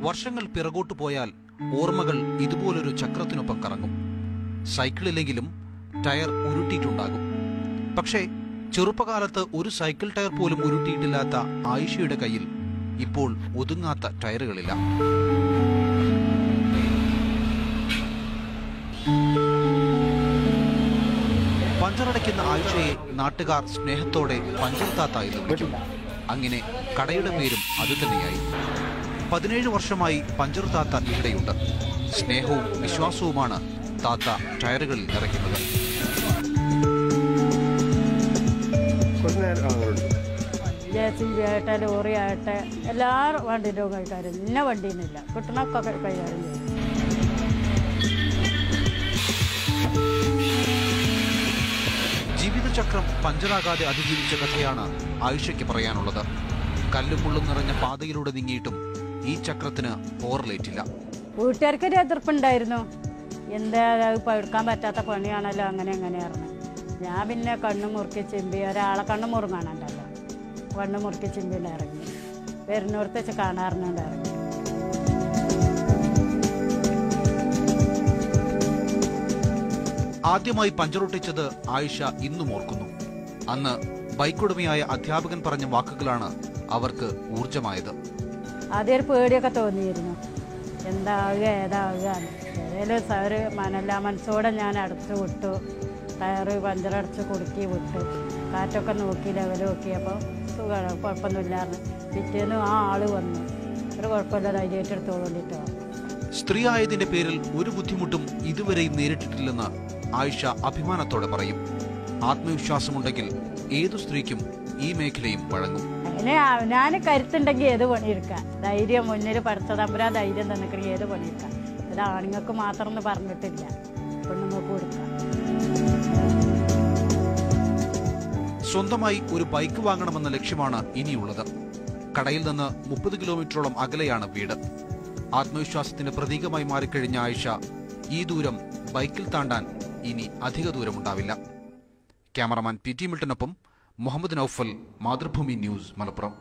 വർഷങ്ങൾ പിറകോട്ടു പോയാൽ ഓർമ്മകൾ ഇതുപോലൊരു ചക്രത്തിനൊപ്പം കറങ്ങും. സൈക്കിളിലെങ്കിലും ടയർ ഉരുട്ടിയിട്ടുണ്ടാകും. പക്ഷേ ചെറുപ്പകാലത്ത് ഒരു സൈക്കിൾ ടയർ പോലും ഉരുട്ടിയിട്ടില്ലാത്ത ആയിഷയുടെ കയ്യിൽ ഇപ്പോൾ ഒതുങ്ങാത്ത ടയറുകളില്ല. പഞ്ചറടയ്ക്കുന്ന ആയിഷയെ നാട്ടുകാർ സ്നേഹത്തോടെ പഞ്ചർ താത്ത എന്ന് വിളിക്കും. അങ്ങനെ കടയുടെ പേരും അതുതന്നെയായി. 17 വർഷമായി പഞ്ചർ താത്ത ഇവിടെയുണ്ട്. സ്നേഹവും വിശ്വാസവുമാണ് താത്ത ടയറുകളിൽ നിറയ്ക്കുന്നത്. JCB ആകട്ടെ, ലോറി ആകട്ടെ, എല്ലാ വണ്ടിൻ്റെ കൈകാര്യം ഇന്ന വണ്ടിയൊന്നുമില്ല, കിട്ടണൊക്കെ കൈകാര്യം ചെയ്യും. ജീവിതചക്രം പഞ്ചറാകാതെ അതിജീവിച്ച കഥയാണ് ആയിഷയ്ക്ക് പറയാനുള്ളത്. കല്ലും മുള്ളും നിറഞ്ഞ പാതയിലൂടെ നീങ്ങിയിട്ടും ഈ ചക്രത്തിന് പോറലേറ്റില്ല. വീട്ടുകാർക്കൊരു എതിർപ്പുണ്ടായിരുന്നു. എന്താ എടുക്കാൻ പറ്റാത്ത പണിയാണല്ലോ, അങ്ങനെ എങ്ങനെയായിരുന്നു. ഞാൻ പിന്നെ കണ്ണു മുറുക്കി ചിമ്പി, ഒരാളെ കണ്ണു മുറുങ്ങാണല്ലോ, കണ്ണു മുറുക്കി ചിമ്പിണ്ട് ഇറങ്ങി. വരുന്നോടത്ത് വെച്ച് കാണാറുണ്ട് ഇറങ്ങി. ആദ്യമായി പഞ്ചറൊട്ടിച്ചത് ആയിഷ ഇന്നും ഓർക്കുന്നു. അന്ന് ബൈക്കുടമയായ അധ്യാപകൻ പറഞ്ഞ വാക്കുകളാണ് അവർക്ക് ഊർജമായത്. ആദ്യം ഒരു പേടിയൊക്കെ തോന്നിയിരുന്നു, എന്താവുക ഏതാവുക. ഏതായാലും ഒരു മനസ്സോടെ ഞാൻ അടച്ചു വിട്ടു. ടയറ് പഞ്ചറടച്ച് കുടുക്കി വിട്ടു. കാറ്റൊക്കെ നോക്കി ലെവൽ നോക്കിയപ്പോൾ സുഖമാണ്, കുഴപ്പമൊന്നുമില്ലായിരുന്നു. പിറ്റേന്ന് ആ ആള് വന്നു, ഒരു കുഴപ്പമില്ല, ധൈര്യമായിട്ട് എടുത്തോണ്ടിട്ടോ. സ്ത്രീ ആയതിന്റെ പേരിൽ ഒരു ബുദ്ധിമുട്ടും ഇതുവരെയും നേരിട്ടിട്ടില്ലെന്ന് ആയിഷ അഭിമാനത്തോടെ പറയും. ആത്മവിശ്വാസമുണ്ടെങ്കിൽ ഏതു സ്ത്രീക്കും ഈ മേഖലയും വഴങ്ങും. അങ്ങനെ ഞാൻ കരുത്തുണ്ടെങ്കിൽ ഏത് പണിയെടുക്കാം. ധൈര്യം മുന്നിൽ പഠിച്ചതമ്പുരാ ധൈര്യം തന്നിക്കണമെങ്കിൽ ഏത് പണിയെടുക്കാം. ഇത് ആണുങ്ങൾക്ക് മാത്രം എന്ന് പറഞ്ഞിട്ടില്ല, പെണ്ണുങ്ങൾക്ക് കൊടുക്കാം. സ്വന്തമായി ഒരു ബൈക്ക് വാങ്ങണമെന്ന ലക്ഷ്യമാണ് ഇനിയുള്ളത്. കടയിൽ നിന്ന് 30 കിലോമീറ്ററോളം അകലെയാണ് വീട്. ആത്മവിശ്വാസത്തിന്റെ പ്രതീകമായി മാറിക്കഴിഞ്ഞ ആയിഷ ഈ ദൂരം ബൈക്കിൽ താണ്ടാൻ ഇനി അധിക ദൂരമുണ്ടാവില്ല. ക്യാമറമാൻ PT മിൽട്ടനൊപ്പം മുഹമ്മദ് നൌഫൽ, മാതൃഭൂമി ന്യൂസ്, മലപ്പുറം.